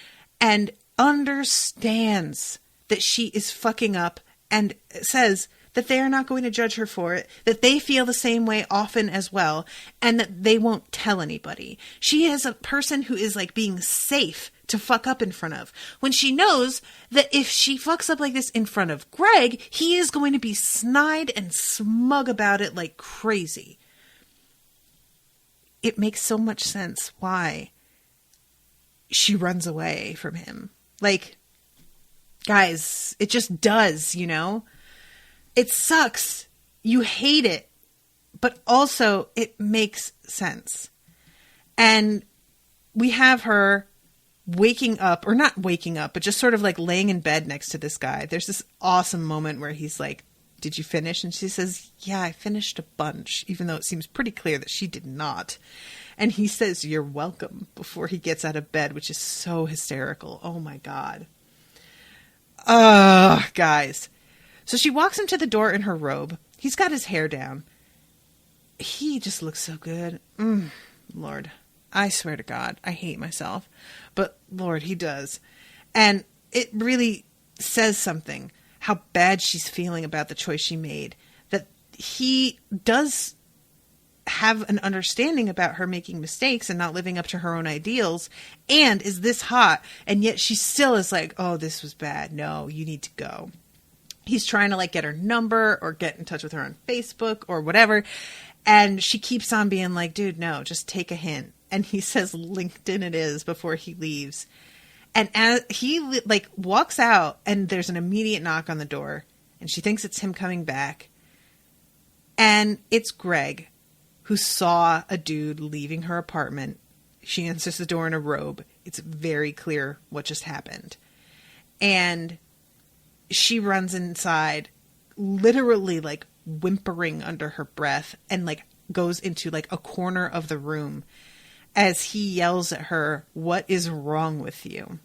and understands that she is fucking up and says that they are not going to judge her for it, that they feel the same way often as well, and that they won't tell anybody. She is a person who is like being safe to fuck up in front of, when she knows that if she fucks up like this in front of Greg, he is going to be snide and smug about it like crazy. It makes so much sense why she runs away from him. Like, guys, it just does, you know? It sucks. You hate it. But also, it makes sense. And we have her waking up, or not waking up, but just sort of like laying in bed next to this guy. There's this awesome moment where he's like, did you finish? And she says, yeah, I finished a bunch, even though it seems pretty clear that she did not. And he says, you're welcome, before he gets out of bed, which is so hysterical. Oh my God. Guys. So she walks him to the door in her robe. He's got his hair down. He just looks so good. Lord, I swear to God, I hate myself. But Lord, he does. And it really says something, how bad she's feeling about the choice she made. That he does have an understanding about her making mistakes and not living up to her own ideals, and is this hot, and yet she still is like, oh, this was bad. No, you need to go. He's trying to like get her number or get in touch with her on Facebook or whatever. And she keeps on being like, dude, no, just take a hint. And he says LinkedIn it is before he leaves. And as he like walks out, and there's an immediate knock on the door, and she thinks it's him coming back. And it's Greg, who saw a dude leaving her apartment. She answers the door in a robe. It's very clear what just happened. And she runs inside, literally like whimpering under her breath, and like goes into like a corner of the room as he yells at her, what is wrong with you?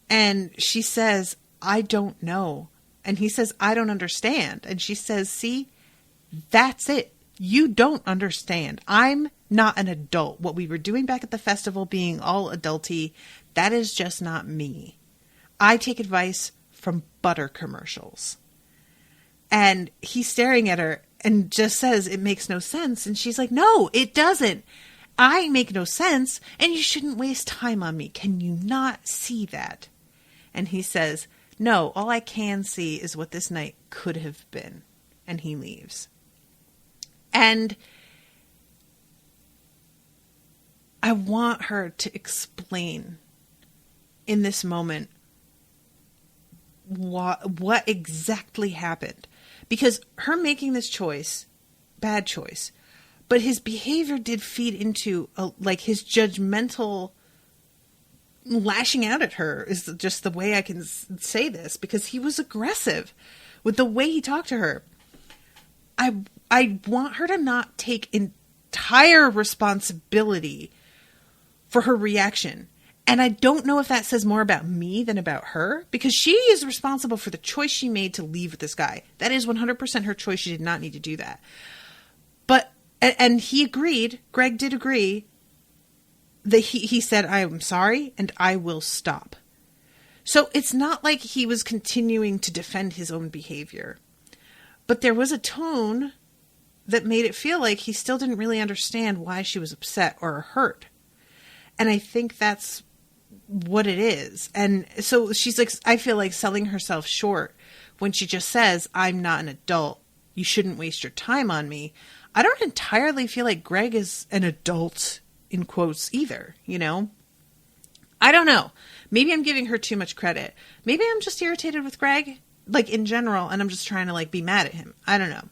And she says, I don't know. And he says, I don't understand. And she says, see, that's it. You don't understand. I'm not an adult. What we were doing back at the festival, being all adulty, that is just not me. I take advice from butter commercials. And he's staring at her and just says, it makes no sense. And she's like, no, it doesn't. I make no sense, and you shouldn't waste time on me. Can you not see that? And he says, No, all I can see is what this night could have been. And he leaves. And I want her to explain in this moment what exactly happened. Because her making this choice, bad choice, but his behavior did feed into his judgmental lashing out at her is just the way I can say this, because he was aggressive with the way he talked to her. I want her to not take entire responsibility for her reaction. And I don't know if that says more about me than about her, because she is responsible for the choice she made to leave with this guy. That is 100% her choice. She did not need to do that. But, and he agreed, Greg did agree, that he said, I am sorry and I will stop. So it's not like he was continuing to defend his own behavior. But there was a tone that made it feel like he still didn't really understand why she was upset or hurt. And I think that's what it is. And so she's like, I feel like selling herself short when she just says, I'm not an adult. You shouldn't waste your time on me. I don't entirely feel like Greg is an adult in quotes either, you know? I don't know. Maybe I'm giving her too much credit. Maybe I'm just irritated with Greg, like in general, and I'm just trying to like be mad at him. I don't know.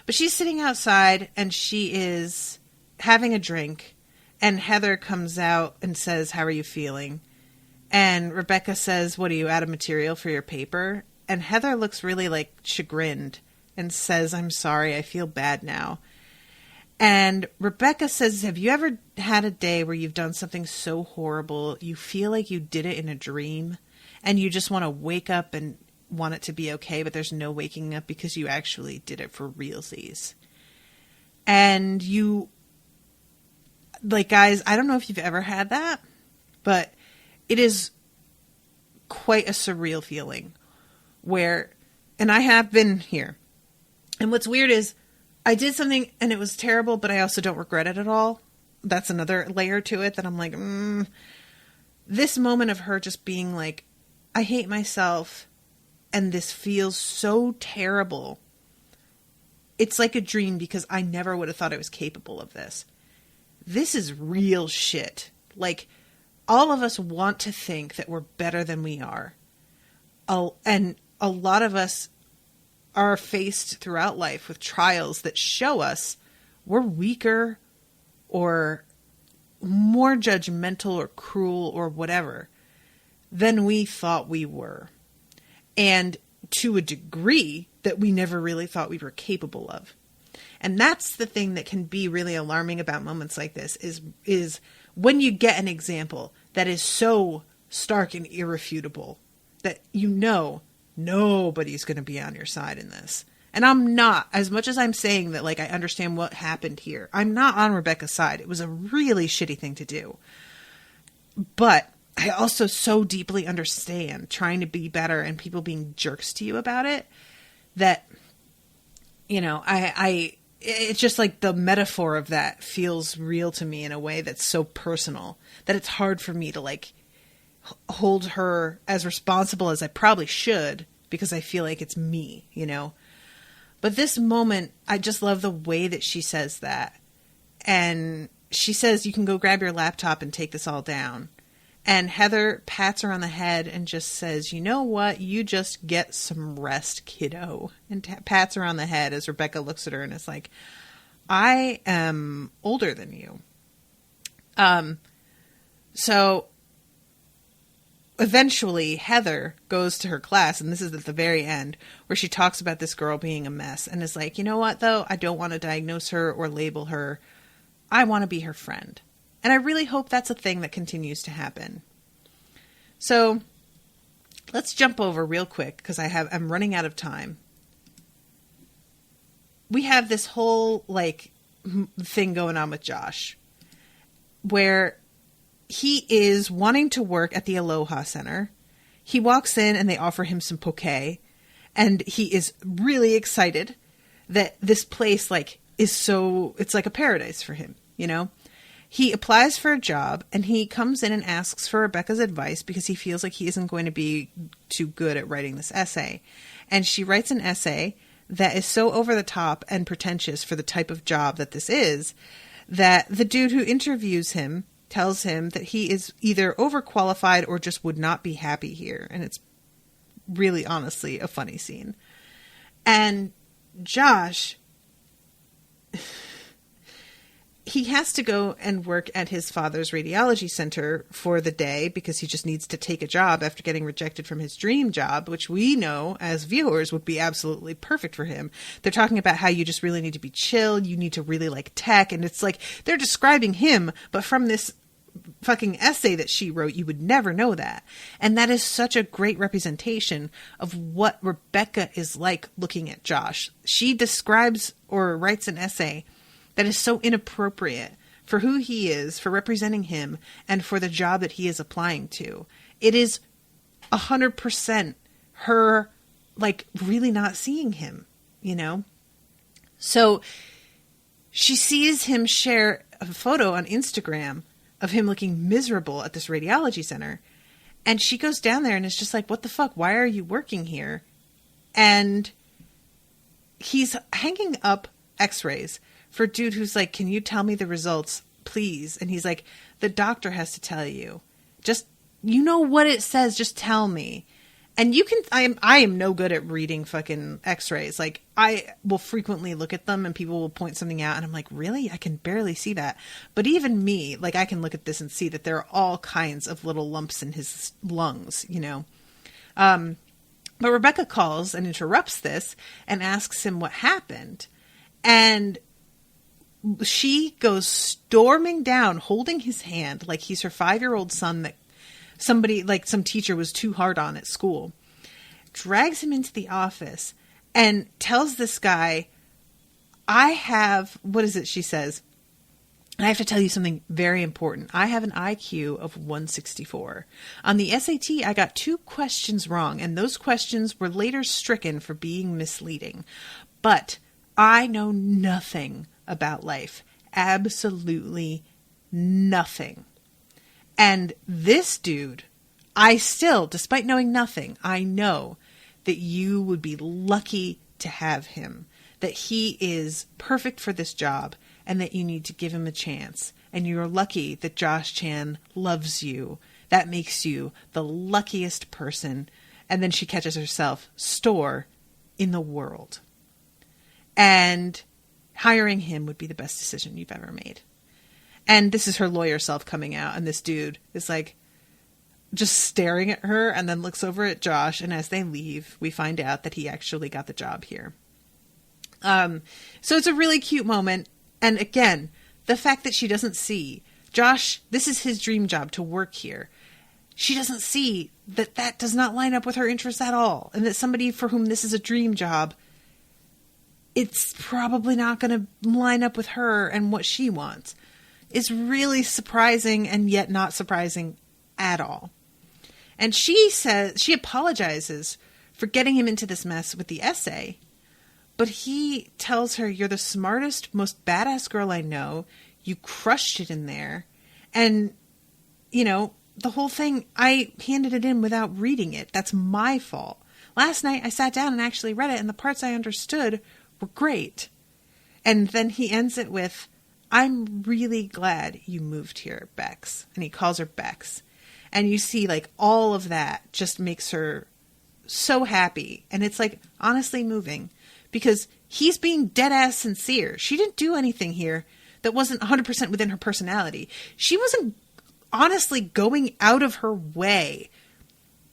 But she's sitting outside and she is having a drink. And Heather comes out and says, how are you feeling? And Rebecca says, what are you, out of material for your paper? And Heather looks really like chagrined and says, I'm sorry, I feel bad now. And Rebecca says, have you ever had a day where you've done something so horrible, you feel like you did it in a dream and you just want to wake up and want it to be okay, but there's no waking up because you actually did it for realsies. And you... Like, guys, I don't know if you've ever had that, but it is quite a surreal feeling where, and I have been here. And what's weird is I did something and it was terrible, but I also don't regret it at all. That's another layer to it that I'm like, This moment of her just being like, I hate myself and this feels so terrible. It's like a dream because I never would have thought I was capable of this. This is real shit. Like, all of us want to think that we're better than we are. And a lot of us are faced throughout life with trials that show us we're weaker or more judgmental or cruel or whatever than we thought we were. And to a degree that we never really thought we were capable of. And that's the thing that can be really alarming about moments like this is when you get an example that is so stark and irrefutable that you know nobody's going to be on your side in this. And I'm not, as much as I'm saying that, like, I understand what happened here, I'm not on Rebecca's side. It was a really shitty thing to do. But I also so deeply understand trying to be better and people being jerks to you about it that, you know, it's just like the metaphor of that feels real to me in a way that's so personal that it's hard for me to like hold her as responsible as I probably should because I feel like it's me, you know? But this moment, I just love the way that she says that. And she says, you can go grab your laptop and take this all down. And Heather pats her on the head and just says, you know what? You just get some rest, kiddo. And pats her on the head as Rebecca looks at her and is like, I am older than you. So eventually Heather goes to her class, and this is at the very end, where she talks about this girl being a mess and is like, you know what, though? I don't want to diagnose her or label her. I want to be her friend. And I really hope that's a thing that continues to happen. So let's jump over real quick because I'm running out of time. We have this whole like thing going on with Josh where he is wanting to work at the Aloha Center. He walks in and they offer him some poke, and he is really excited that this place like is so, it's like a paradise for him, you know? he applies for a job, and he comes in and asks for Rebecca's advice because he feels like he isn't going to be too good at writing this essay. And she writes an essay that is so over the top and pretentious for the type of job that this is, that the dude who interviews him tells him that he is either overqualified or just would not be happy here. And it's really, honestly, a funny scene. And Josh, he has to go and work at his father's radiology center for the day because he just needs to take a job after getting rejected from his dream job, which we know as viewers would be absolutely perfect for him. They're talking about how you just really need to be chill. You need to really like tech. And it's like they're describing him, but from this fucking essay that she wrote, you would never know that. And that is such a great representation of what Rebecca is like looking at Josh. She describes or writes an essay that is so inappropriate for who he is, for representing him, and for the job that he is applying to. It is 100% her, like, really not seeing him, you know? So she sees him share a photo on Instagram of him looking miserable at this radiology center. And she goes down there and is just like, what the fuck? Why are you working here? And he's hanging up x-rays for a dude who's like, can you tell me the results, please? And he's like, the doctor has to tell you. Just, you know what it says, just tell me. And you can, I am no good at reading fucking x-rays. Like, I will frequently look at them and people will point something out and I'm like, really? I can barely see that. But even me, like, I can look at this and see that there are all kinds of little lumps in his lungs, you know? But Rebecca calls and interrupts this and asks him what happened. And she goes storming down, holding his hand like he's her 5-year-old son that somebody, like some teacher, was too hard on at school, drags him into the office and tells this guy, I have, what is it she says? I have to tell you something very important. I have an IQ of 164. On the SAT, I got 2 questions wrong, and those questions were later stricken for being misleading. But I know nothing about life. Absolutely nothing. And this dude, I still, despite knowing nothing, I know that you would be lucky to have him, that he is perfect for this job, and that you need to give him a chance. And you're lucky that Josh Chan loves you. That makes you the luckiest person. And then she catches herself, store in the world. And hiring him would be the best decision you've ever made. And this is her lawyer self coming out. And this dude is like just staring at her and then looks over at Josh. And as they leave, we find out that he actually got the job here. So it's a really cute moment. And again, the fact that she doesn't see Josh, this is his dream job, to work here. She doesn't see that that does not line up with her interests at all. And that somebody for whom this is a dream job, it's probably not going to line up with her and what she wants. It's really surprising and yet not surprising at all. And she says, she apologizes for getting him into this mess with the essay. But he tells her, you're the smartest, most badass girl I know. You crushed it in there. And, you know, the whole thing, I handed it in without reading it. That's my fault. Last night I sat down and actually read it, and the parts I understood were great. And then he ends it with, I'm really glad you moved here, Bex. And he calls her Bex. And you see, like, all of that just makes her so happy. And it's, like, honestly moving. Because he's being dead-ass sincere. She didn't do anything here that wasn't 100% within her personality. She wasn't honestly going out of her way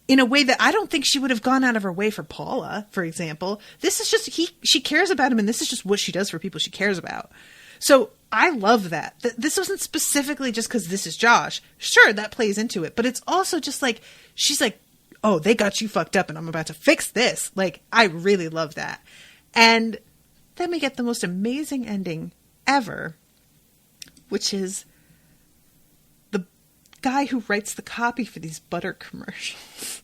in a way that I don't think she would have gone out of her way for Paula, for example. This is just, she cares about him, and this is just what she does for people she cares about. So I love that. This wasn't specifically just because this is Josh. Sure, that plays into it. But it's also just like, she's like, oh, they got you fucked up, and I'm about to fix this. Like, I really love that. And then we get the most amazing ending ever, which is the guy who writes the copy for these butter commercials.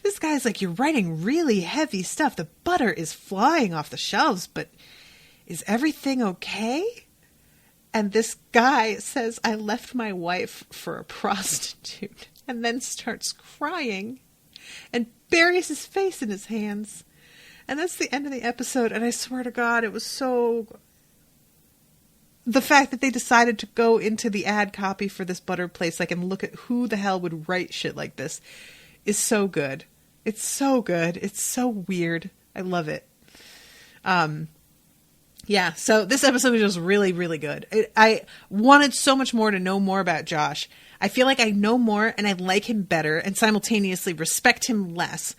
This guy's like, you're writing really heavy stuff. The butter is flying off the shelves, but is everything okay? And this guy says, I left my wife for a prostitute, and then starts crying and buries his face in his hands. And that's the end of the episode. And I swear to God, it was so... The fact that they decided to go into the ad copy for this butter place, like, and look at who the hell would write shit like this is so good. It's so good. It's so weird. I love it. Yeah, so this episode was just really, really good. I wanted so much more to know more about Josh. I feel like I know more and I like him better and simultaneously respect him less,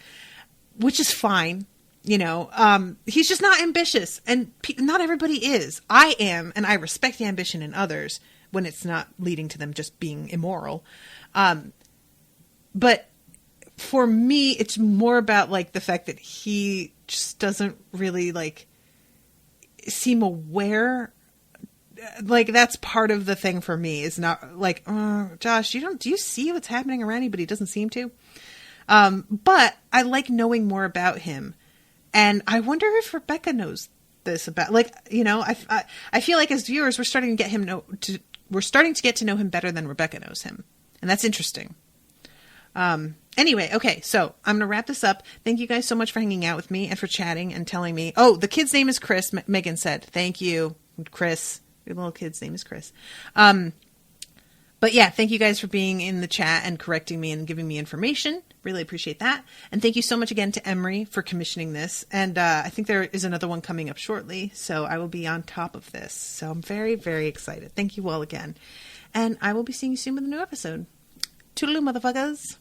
which is fine. You know, he's just not ambitious, and not everybody is. I am, and I respect the ambition in others when it's not leading to them just being immoral. But for me, it's more about, like, the fact that he just doesn't really, like, seem aware. Like, that's part of the thing for me, is not like, Josh, do you see what's happening around you? But he doesn't seem to. But I like knowing more about him. And I wonder if Rebecca knows this about, like, you know, I feel like as viewers, we're starting to get to know him better than Rebecca knows him. And that's interesting. Anyway, okay, so I'm going to wrap this up. Thank you guys so much for hanging out with me and for chatting and telling me. Oh, the kid's name is Chris, Megan said. Thank you, Chris. Your little kid's name is Chris. But yeah, thank you guys for being in the chat and correcting me and giving me information. Really appreciate that. And thank you so much again to Emery for commissioning this. And I think there is another one coming up shortly, so I will be on top of this. So I'm very, very excited. Thank you all again. And I will be seeing you soon with a new episode. Toodaloo, motherfuckers.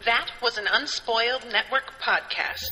That was an Unspoiled Network podcast.